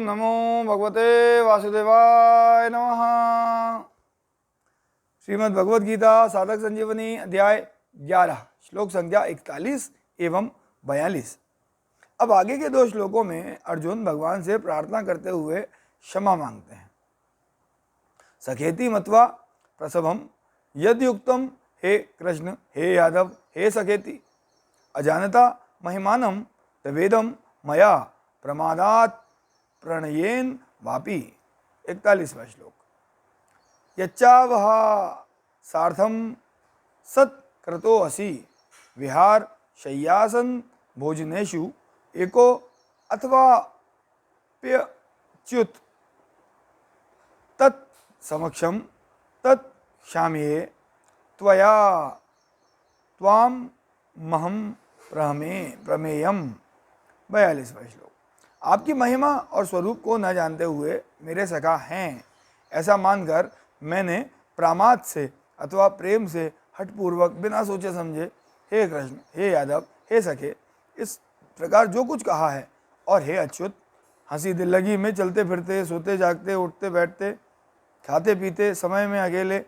नमो भगवते वासुदेवाय नमः। श्रीमद् भगवद गीता साधक संजीवनी अध्याय 11 श्लोक संख्या 41 एवं 42। अब आगे के दो श्लोकों में अर्जुन भगवान से प्रार्थना करते हुए क्षमा मांगते हैं। सखेति मत्वा प्रसभम यद्युक्तम हे कृष्ण हे यादव हे सखेति अजानता महिमानं तवेदम मया प्रमादात प्रणयेन वापि। 41वां श्लोक। यच्चावहा सार्थम सत्कृतो असि विहार शय्यासन भोजनेषु एको अथवा प्यच्युत तत् समक्षम तत् क्षाम्ये त्वया त्वाम महम प्रमेयम। 42वां श्लोक। आपकी महिमा और स्वरूप को न जानते हुए मेरे सखा हैं ऐसा मानकर मैंने प्रामाद से अथवा प्रेम से हठपूर्वक बिना सोचे समझे हे कृष्ण हे यादव हे सखे इस प्रकार जो कुछ कहा है, और हे अच्युत हंसी दिल लगी में चलते फिरते सोते जागते उठते बैठते खाते पीते समय में अकेले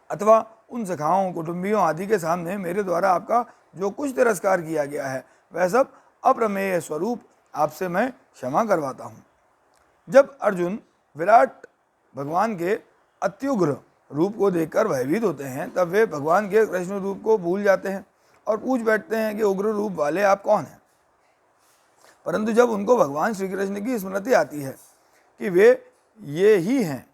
अथवा उन सखाओं कुटुंबियों आदि के सामने मेरे द्वारा आपका जो कुछ तिरस्कार किया गया है वह सब अप्रमेय स्वरूप आपसे मैं क्षमा करवाता हूँ। जब अर्जुन विराट भगवान के अत्युग्र रूप को देखकर भयभीत होते हैं तब वे भगवान के कृष्ण रूप को भूल जाते हैं और पूछ बैठते हैं कि उग्र रूप वाले आप कौन हैं। परंतु जब उनको भगवान श्री कृष्ण की स्मृति आती है कि वे ये ही हैं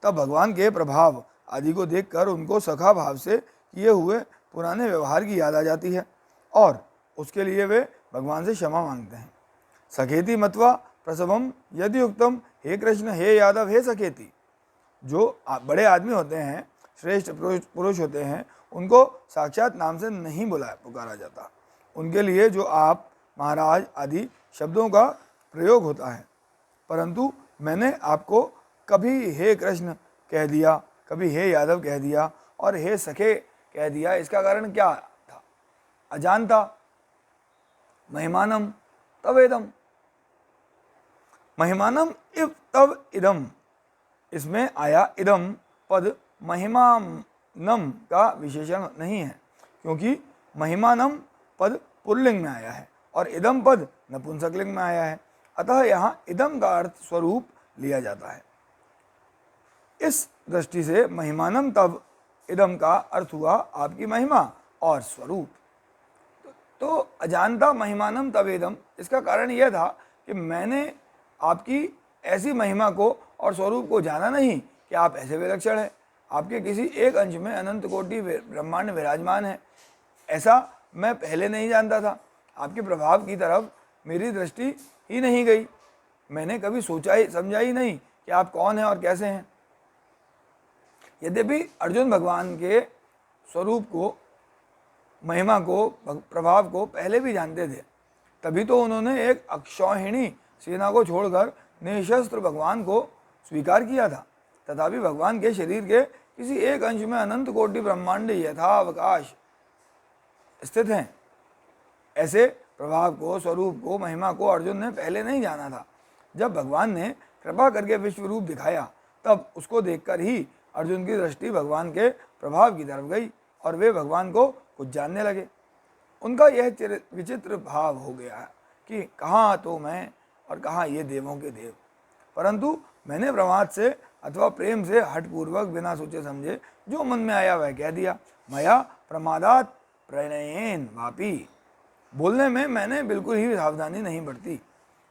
तब भगवान के प्रभाव आदि को देखकर उनको सखा भाव से किए हुए पुराने व्यवहार की याद आ जाती है और उसके लिए वे भगवान से क्षमा मांगते हैं। सखेति मत्वा प्रसभम यद्युक्तम हे कृष्ण हे यादव हे सखेति। जो बड़े आदमी होते हैं, श्रेष्ठ पुरुष होते हैं, उनको साक्षात नाम से नहीं पुकारा जाता। उनके लिए जो आप महाराज आदि शब्दों का प्रयोग होता है। परंतु मैंने आपको कभी हे कृष्ण कह दिया, कभी हे यादव कह दिया और हे सखे कह दिया। इसका कारण क्या था? अजानता महिमानम तवेदम। महिमानम इव तव इदम, इसमें आया इदम पद महिमानम का विशेषण नहीं है क्योंकि महिमानम पद पुल्लिंग में आया है और इदम पद नपुंसकलिंग में आया है। अतः यहाँ इदम का अर्थ स्वरूप लिया जाता है। इस दृष्टि से महिमानम तब इदम का अर्थ हुआ आपकी महिमा और स्वरूप। तो अजानता महिमानम तवेदम, इसका कारण यह था कि मैंने आपकी ऐसी महिमा को और स्वरूप को जाना नहीं कि आप ऐसे विलक्षण हैं, आपके किसी एक अंश में अनंत कोटि ब्रह्मांड विराजमान है, ऐसा मैं पहले नहीं जानता था। आपके प्रभाव की तरफ मेरी दृष्टि ही नहीं गई। मैंने कभी सोचा ही समझा ही नहीं कि आप कौन हैं और कैसे हैं। यद्यपि अर्जुन भगवान के स्वरूप को, महिमा को, प्रभाव को पहले भी जानते थे, तभी तो उन्होंने एक अक्षौहिणी सेना को छोड़कर निशस्त्र भगवान को स्वीकार किया था। तथापि भगवान के शरीर के किसी एक अंश में अनंत कोटि ब्रह्मांड यथावकाश स्थित हैं। ऐसे प्रभाव को, स्वरूप को, महिमा को अर्जुन ने पहले नहीं जाना था। जब भगवान ने कृपा करके विश्व रूप दिखाया तब उसको देखकर ही अर्जुन की दृष्टि भगवान के प्रभाव की तरफ गई और वे भगवान को कुछ जानने लगे। उनका यह विचित्र भाव हो गया कि कहाँ तो मैं और कहाँ ये देवों के देव। परंतु मैंने प्रमाद से अथवा प्रेम से हठपूर्वक बिना सोचे समझे जो मन में आया वह कह दिया। मया प्रमादात प्रणयेन वापि। बोलने में मैंने बिल्कुल ही सावधानी नहीं बरती।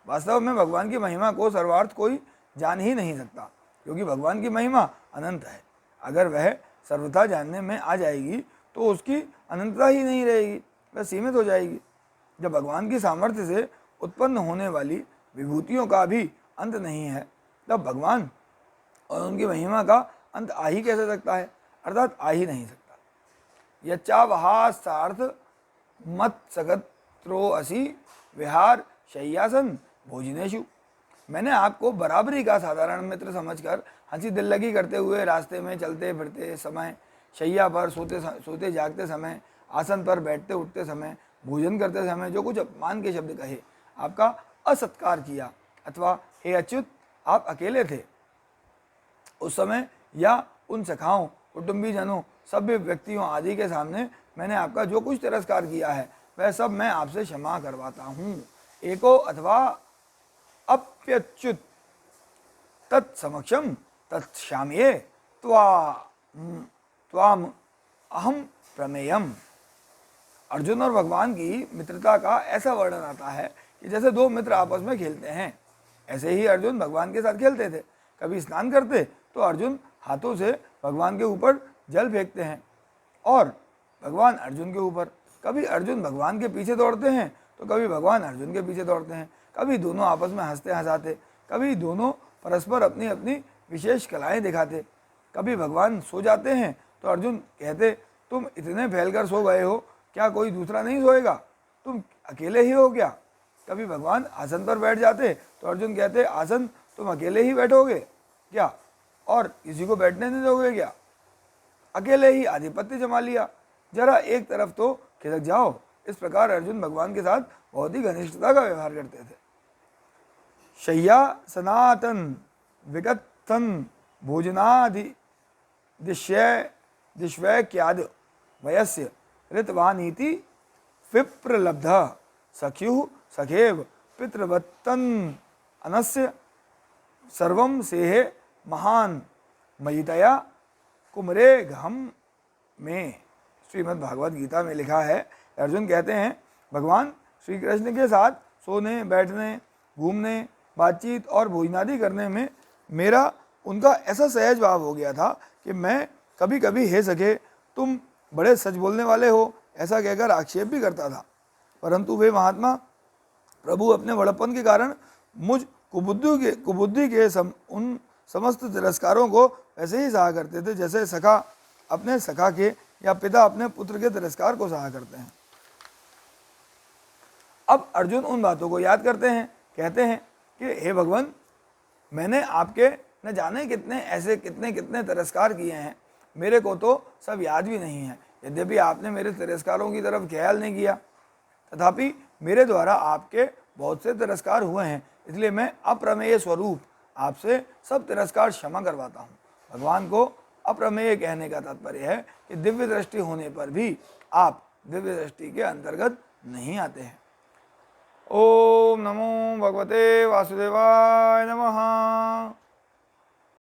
वास्तव में भगवान की महिमा को सर्वार्थ कोई जान ही नहीं सकता क्योंकि भगवान की महिमा अनंत है। अगर वह सर्वथा जानने में आ जाएगी तो उसकी अनंतता ही नहीं रहेगी, वह सीमित हो जाएगी। जब भगवान की सामर्थ्य से उत्पन्न होने वाली विभूतियों का भी अंत नहीं है तब भगवान और उनकी महिमा का अंत आ ही कैसे सकता है? अर्थात आ ही नहीं सकता। यच्चावहासार्थ मत सकत्रो असि विहार शय्यासन भोजनेषु। मैंने आपको बराबरी का साधारण मित्र समझकर हंसी दिल लगी करते हुए रास्ते में चलते फिरते समय, शैया पर सोते जागते समय, आसन पर बैठते उठते समय, भोजन करते समय जो कुछ अपमान के शब्द कहे, आपका असत्कार किया अथवा हे अच्युत, आप अकेले थे उस समय, या उन सखाओं, कुटुंबीजनों, सभ्य व्यक्तियों आदि के सामने मैंने आपका जो कुछ तिरस्कार किया है वह सब मैं आपसे क्षमा करवाता हूँ। एको अथवा अप्यच्युत तत्समक्षम तत्क्षाम्ये त्वाम अहम प्रमेयम। अर्जुन और भगवान की मित्रता का ऐसा वर्णन आता है कि जैसे दो मित्र आपस में खेलते हैं, ऐसे ही अर्जुन भगवान के साथ खेलते थे। कभी स्नान करते तो अर्जुन हाथों से भगवान के ऊपर जल फेंकते हैं और भगवान अर्जुन के ऊपर। कभी अर्जुन भगवान के पीछे दौड़ते हैं तो कभी भगवान अर्जुन के पीछे दौड़ते हैं। कभी दोनों आपस में हंसते हंसाते, कभी दोनों परस्पर अपनी अपनी विशेष कलाएं दिखाते। कभी भगवान सो जाते हैं तो अर्जुन कहते, तुम इतने फैलकर सो गए हो, क्या कोई दूसरा नहीं सोएगा, तुम अकेले ही हो क्या। कभी भगवान आसन पर बैठ जाते तो अर्जुन कहते, आसन तुम अकेले ही बैठोगे क्या, और किसी को बैठने नहीं दोगे क्या, अकेले ही आधिपत्य जमा लिया, जरा एक तरफ तो खिसक जाओ। इस प्रकार अर्जुन भगवान के साथ बहुत ही घनिष्ठता का व्यवहार करते थे। शय्या सनातन विगतन भोजनादि दिश्वैक्याद वयस्य ऋतवानीति विप्रलब्ध सख्यु सखेव पितृवत्तन अनस्य सर्वम सेहे महान मयितया कुमरे घम में। श्रीमद् भागवत गीता में लिखा है, अर्जुन कहते हैं, भगवान श्री कृष्ण के साथ सोने, बैठने, घूमने, बातचीत और भोजनादि करने में मेरा उनका ऐसा सहज भाव हो गया था कि मैं कभी कभी हे सके तुम बड़े सच बोलने वाले हो ऐसा कहकर आक्षेप भी करता था, परंतु वे महात्मा प्रभु अपने बड़प्पन के कारण मुझ कुबुद्धि के उन समस्त तिरस्कारों को ऐसे ही सहा करते थे जैसे सखा अपने सखा के या पिता अपने पुत्र के तिरस्कार को सहा करते हैं। अब अर्जुन उन बातों को याद करते हैं, कहते हैं कि हे भगवान, मैंने आपके न जाने कितने ऐसे कितने तिरस्कार किए हैं, मेरे को तो सब याद भी नहीं है। यद्यपि आपने मेरे तिरस्कारों की तरफ ख्याल नहीं किया, तथापि मेरे द्वारा आपके बहुत से तिरस्कार हुए हैं, इसलिए मैं अप्रमेय स्वरूप आपसे सब तिरस्कार क्षमा करवाता हूँ। भगवान को अप्रमेय कहने का तात्पर्य है कि दिव्य दृष्टि होने पर भी आप दिव्य दृष्टि के अंतर्गत नहीं आते हैं। ओम नमो भगवते वासुदेवाय नमः।